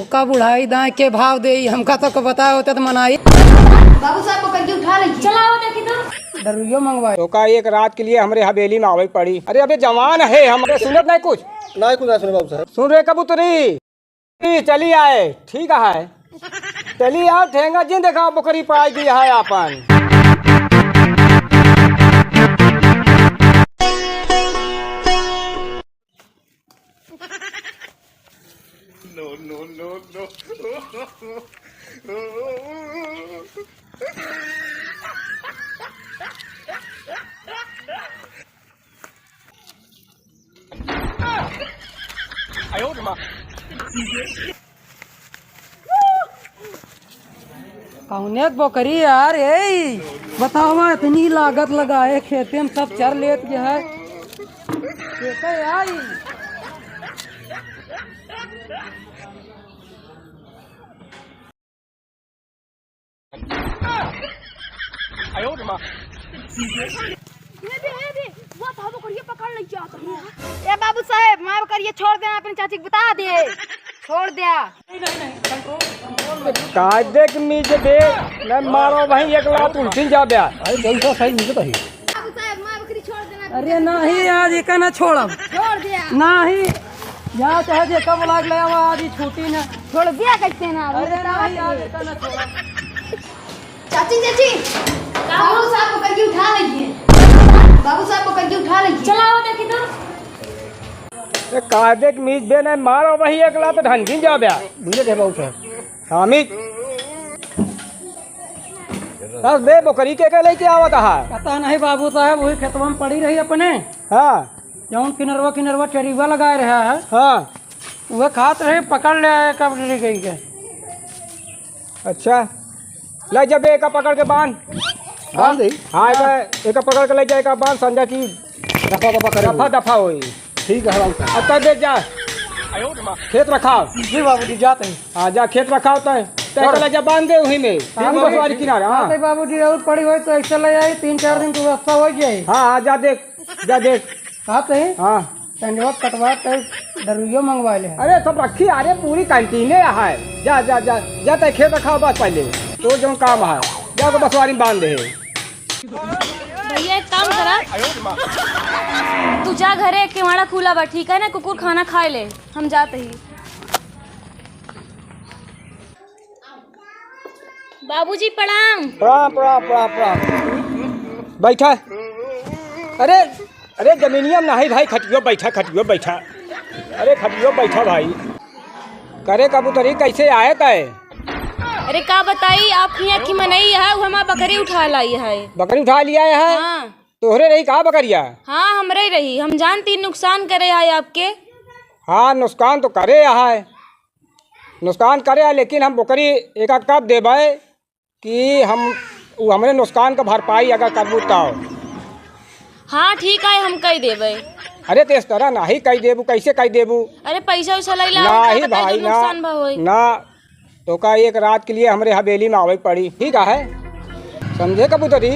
का बुढ़ाई दाए के भाव दे हमका तो बताया होता तो मनाई। बाबू साहब को करके उठा लीजिए। चलाओ देखी तो दरुइयो मंगवाए तो का एक रात के लिए हमारे हवेली में आवे पड़ी। अरे अबे जवान है हमारे सुनत नहीं कुछ नहीं कुछ नहीं सुने बाबू साहब। सुन रहे कबूतरी चली आए ठीक है चली आओ ठेंगा जिन देखा बकरी पाई दी है अपन। कौने बकरी यार यही बताओ मैं इतनी लागत लगाए खेते में सब चर लेत के है कैसे आई। ए बाबू साहब मार करिए छोड़ देना अपनी चाची को बता दे छोड़ दिया। कायदे के मीज दे मैं मारो भाई एक लात उल्टी जा बया। अरे जैसा सही मुझे तो बाबू साहब मार बकरी छोड़ देना। अरे नहीं आज एक ना छोड़ब छोड़ दिया। नहीं यहाँ चाहे जे कब लाग ले आवा आज ही छुट्टी ना छोड़ दिया कैसे ना। अरे नहीं आज एक ना छोड़ब। चाची चाची बाबू साहब को करके उठा लीजिए। बाबू साहब को करके उठा लीजिए। चलाओ देखी तो कायदे के मीज दे नहीं मारो भाई एक लात ढंगी जा बया। मुझे दे बाबू साहब। हाँ मीज दस दे बकरी के लेके आवत है। पता नहीं बाबू साहब वही खेतवा में पड़ी रही अपने हाँ जौन किनरवा चरीवा लगाए रहा है हाँ वह खात रहे पकड़ ले आए कब ले गई के। अच्छा ले जब एक पकड़ के बांध बांध दे। हाँ एक पकड़ के ले जाए का बांध संजय की दफा दफा करे दफा दफा हुई ठीक है बाबू साहब। अब तक देख जा खेत रखाओ। जी बाबू जी जाते हैं। हाँ जा खेत रखाओ तय ले जा बांध दे वहीं में बसवारी किनारे। हाँ बाबू जी और पड़ी हुई तो ऐसे ले आई 3-4 दिन की व्यवस्था हो जाए। हाँ हाँ जा देख खाते हैं हाँ संजवा कटवा तो दरुइयो मंगवा ले। अरे सब रखी अरे पूरी कैंटीने है जा जा जा जा तय खेत रखाओ बस पहले तो जो काम है जा तो बसवारी में बांध दे। भैया एक काम करा तू जा घरे केवाड़ा खुला बा ठीक है ना कुकुर खाना खाए ले हम जाते ही। बाबूजी प्रणाम। प्रणाम प्रणाम प्रणाम प्रणाम बैठा। अरे अरे जमीनिया में नहीं भाई खटियो बैठा। अरे खटियो बैठा भाई करे कबूतरी कैसे आए तय। अरे का बताई आपकी अखी में नहीं है वो हमारा बकरी उठा लाई है। बकरी उठा लिया है। हाँ तोहरे रही कहा बकरिया। हाँ हमरे रही हम जानती नुकसान करे है आपके। हाँ नुकसान तो करे है नुकसान करे है लेकिन हम बकरी एक कब देवे कि हम हमरे नुकसान का भरपाई अगर करबू तो। हाँ ठीक है हम कही देवे। अरे तो इस तरह नहीं कही देबू कैसे कही देबू। अरे पैसा वैसा लई ला नहीं भाई ना नुकसान भा होई। ना तो का एक रात के लिए हमारे हवेली में आवे पड़ी ठीक है समझे कबूतरी।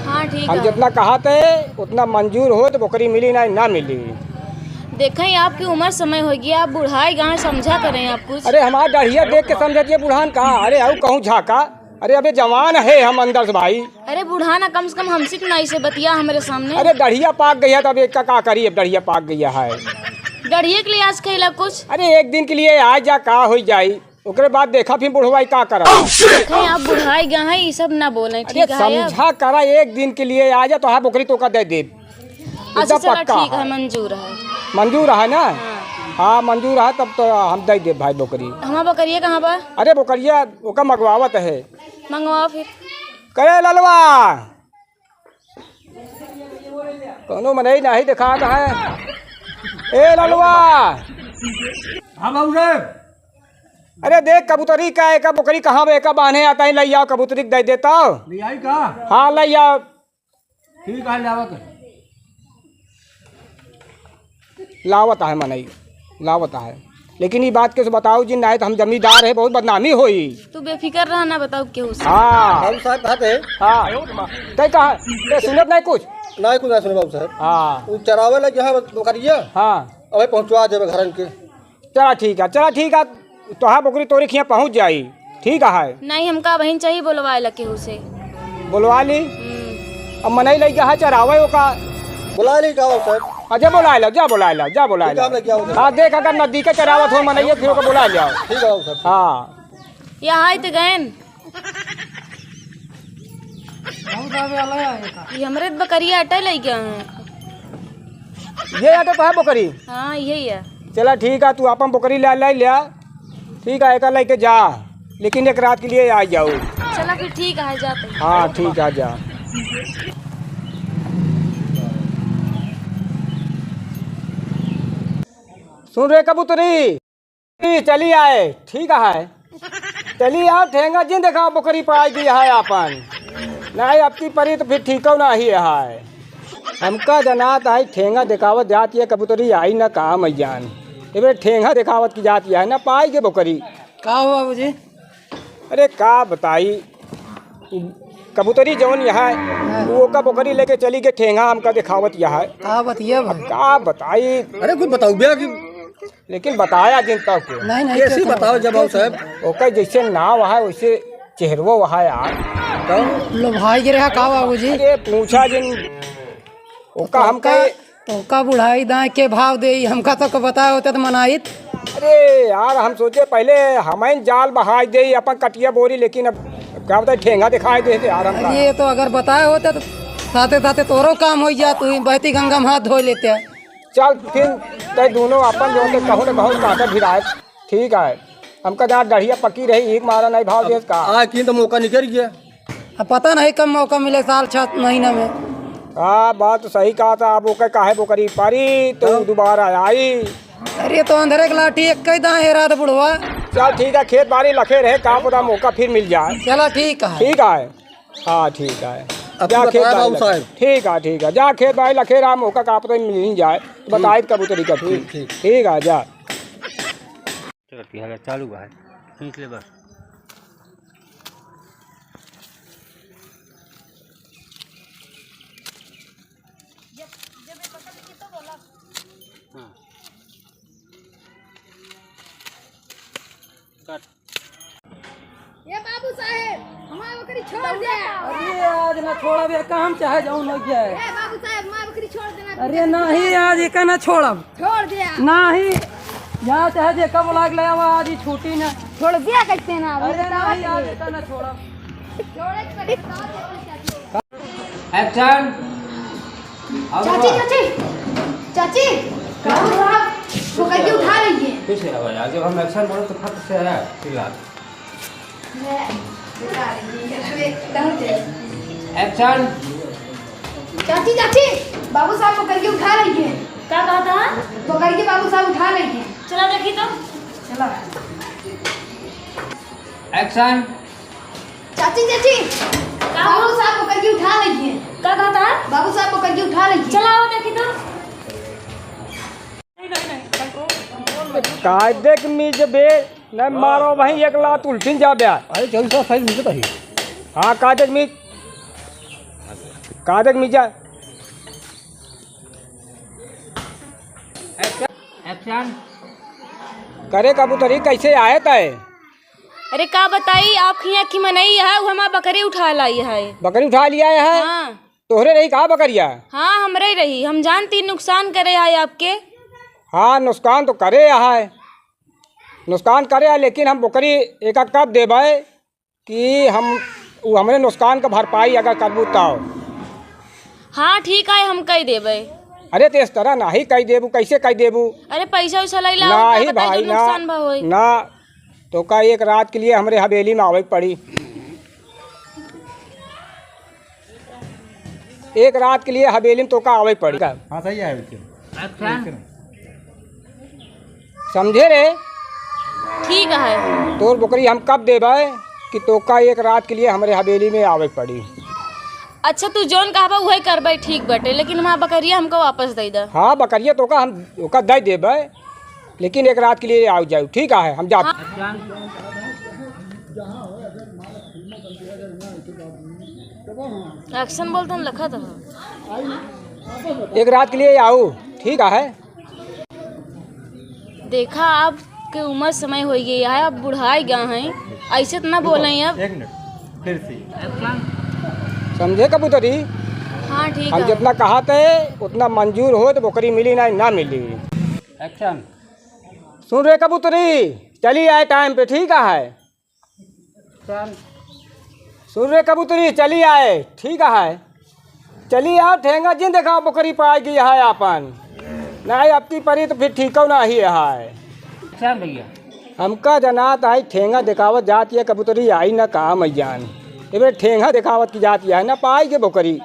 हाँ ठीक हम है जितना कहा थे उतना मंजूर हो तो बकरी मिली ना मिली। देखें आपकी उम्र समय होगी आप बुढ़ाई गाँव समझा करें आप कुछ। अरे हमारा डढ़िया देख के समझिए बुढ़ान कहा। अरे आओ कहूँ झाका अरे अबे जवान है हम अंदर से भाई। अरे बुढ़ाना कम से कम हमसे तो नहीं से बतिया हमारे सामने। अरे डढ़िया पाक गई है तब एक का क्या करिए डढ़िया पाक गया है। डढ़िए के लिए आज खेला कुछ। अरे एक दिन के लिए आ जा का हो जाई ओकरे बाद देखा फिर बुढ़वाई का करा। देखें आप बुढ़ाई गए हैं ये सब ना बोले अरे ठीक है अब? समझा करा एक दिन के लिए आ जा तो हाँ बकरी तो का दे दे। अच्छा चलो पक्का ठीक है मंजूर है। मंजूर है ना। हाँ। हाँ मंजूर है तब तो हम दे दे भाई बकरी। हमारा बकरिया कहाँ पर अरे बकरिया ओका मंगवावत है। मंगवाओ फिर। करे ललवा कोनो मनई नहीं दिखा है। ए ललवा हाँ बाबू साहब। अरे देख कबूतरी का एक बकरी कहाँ एक बांधे आता है ले आओ कबूतरी दे देता हूँ। ले आई का हाँ ले आओ ठीक है लावत लावत है मनई लावत है लेकिन ये बात कैसे बताओ जी नहीं तो हम जमींदार है बहुत बदनामी होई। तू बेफिक्र रहा ना बताओ क्यों से। हाँ बाबू साहब कहते हैं। हाँ तय कहा सुनत नहीं कुछ। नहीं कुछ नहीं सुने बाबू साहब। हाँ वो चरावे लगे है बकरिया हाँ अबे पहुँचवा देवे घर के। चला ठीक है तोहा बकरी तोरी खिया पहुँच जाई। ठीक है, नहीं हमका बहन चाहिए बोलवाए लगे उसे। बुलवा ली। अब मनई लई है चरावे ओका। बुला ली का बाबू साहब। अजय बुलाए लो, जा बुलाए लो, जा बुलाए लो। काम लग गया। हाँ देख, अगर नदी के चरावत हो मनइया फिर ओका बुला लिया। ठीक है बाबू साहब। हाँ यहाँ तो गए बाबू साहब अलग आए का। ये हमरे बकरिया अटल लग गया है। ये आटे तो है बकरी। हाँ यही है। चला ठीक है, तू अपन बकरी ला लिया। ठीक है, एक लेके जा, लेकिन एक रात के लिए आ जाओ। चला फिर ठीक है जाते। हाँ ठीक है, जा। सुन रहे कबूतरी, चली आए। ठीक है, चली आओ। ठेंगा जिन देखा बकरी पाई दी है अपन। नहीं अब की परी तो फिर ठीक ना ही है। हमका जनात है ठेंगा दिखावत जाती है कबूतरी आई ना कहा मैजान। ये ठेंगा दिखावत की जाती है ना पाई के बकरी। का हुआ बाबूजी? अरे का बताई, कबूतरी जौन यहाँ वो का बकरी लेके चली गई ठेंगा हमका दिखावत यहाँ। का बतिया भाई? का बताई, अरे कुछ बताओ भैया कि लेकिन बताया जिन तक के। नहीं नहीं कैसी बताओ जब बाबू साहब। ओकर जैसे नाव है वैसे चेहरवो वहाँ यार। लो भाई गिरे है का बाबूजी? अरे पूछा जिन ओका हमका। तो का बुढ़ाई दाए के भाव दे हमका तो बताया होता तो मनाइत। अरे यार हम सोचे पहले हमें जाल बहाई दे अपन कटिया बोरी, लेकिन अब क्या बताए ठेंगा दिखाई दे यार हमका। ये तो अगर बताया होता तो साथे साथे तोरो काम हो जा, तू बहती गंगा में हाथ धो लेते। चल फिर ते दोनों अपन जो के कहूँ न कहूँ काटा भिराए। ठीक है, हमका जहाँ डढ़िया पकी रही एक मारा नहीं भाव देश का। आज की तो मौका निकल गया। अब पता नहीं कब मौका मिले साल 6 महीना में। हाँ बात तो सही कहा था। अब ओके काहे बोकरी पारी तो दोबारा आई। अरे तो अंधेरे की लाठी एक ही दाए रात बुढ़वा। चल ठीक है, खेत बाड़ी लखे रहे, का पता मौका फिर मिल जाए। चला ठीक है। ठीक है, हाँ ठीक है। अब जा तू खेत बताया बाड़ी बाबू साहब। ठीक है, ठीक है, जा खेत बाड़ी लखे रहा मौका का पता मिल ही जाए। बताए कबूतरी का फिर। ठीक है, जा। चालू है खींच ले बस। ये बाबू साहेब हमारी बकरी छोड़ दे। अरे आज ना छोड़ा बे काम चाहे जाऊं न जाए। ए बाबू साहेब हमारी बकरी छोड़ देना। अरे नहीं आज एक ना छोड़ब। छोड़ दिया। नहीं यहाँ चाहे जे कब लाग ले आवा आज ही छूटी ना। छोड़ दिया कहते ना। अरे नहीं आज एक ना छोड़ब। छोड़े करी चाची। एक्शन। चाची चाची बाबू साहब बकरी की उठा लीजिए। पीछे आओ यार, जब हम एक्शन बोलो तो फट से है फिलहाल। एक्शन। चाची बाबू साहब बकरी की उठा लीजिए। क्या कहा था? बकरी की बाबू साहब उठा लीजिए। चला देखी तो। चला। एक्शन। चाची बाबू साहब बकरी की उठा लीजिए। क्या कहा था? बाबू साहब बकरी की उठा लीजिए। चला आओ देखी तो। कायदे के मीज बे न मारो वहीं एक लात उल्टिन जा बे। अरे चल सा साइज मुझे तो हाँ कायदे के मीज जा। एक्शन। करे कबूतरी कैसे आए तय? अरे का बताई आपकी आँखी में नहीं है, वो हमारा बकरी उठा लाई है। बकरी उठा लिया है? हाँ तोहरे रही कहा बकरिया? हाँ हमरे रही। हम जानती नुकसान करे है आपके। हाँ नुकसान तो करे है, नुकसान करे है, लेकिन हम बकरी एक कब देवे कि हम वो हमारे नुकसान का भरपाई अगर करबू तब। हाँ ठीक है हम कही देवे। अरे तो इस तरह ना ही कही देबू, कैसे कही देबू? अरे पैसा वैसा लाई ला ना ही भाई ना नुकसान भा होई। ना तो का एक रात के लिए हमारे हवेली में आवे पड़ी। एक रात के लिए हवेली में तो का आवे पड़ी। हाँ सही है। एक्शन। समझे रे? ठीक है। तोर बकरी हम कब देवे कि तो का एक रात के लिए हमारे हवेली में आवे पड़ी। अच्छा तू जोन कहबा वही करबे ठीक बटे, लेकिन हमारा बकरिया हमको वापस दे दे। हाँ बकरिया तो का हम ओका दे देवे, लेकिन एक रात के लिए आ जाओ। ठीक है, हम जा। एक्शन बोलते हम लखा था। एक रात के लिए आओ। ठीक है। देखा आप आपके उम्र समय हो गई है, आप बुढ़ाई गए हैं, ऐसे तो ना बोले अब। एक मिनट फिर से एक्शन। समझे कबूतरी? हाँ ठीक हम है। जितना कहा थे उतना मंजूर हो तो बकरी मिली ना मिली। एक्शन। सुन रहे कबूतरी, चली आए टाइम पे, ठीक है? सुन रहे कबूतरी, चली आए, ठीक है? चली आओ, ठेंगा जिन देखा बकरी पाएगी है अपन, नहीं अब की परी तो फिर ठीक ना ही है। एक्शन भैया। हमका जनात आई ठेंगा दिखावत जाती है कबूतरी आई ना कहा मैजान, ये ठेंगा दिखावत की जाती है ना पाएगी बकरी।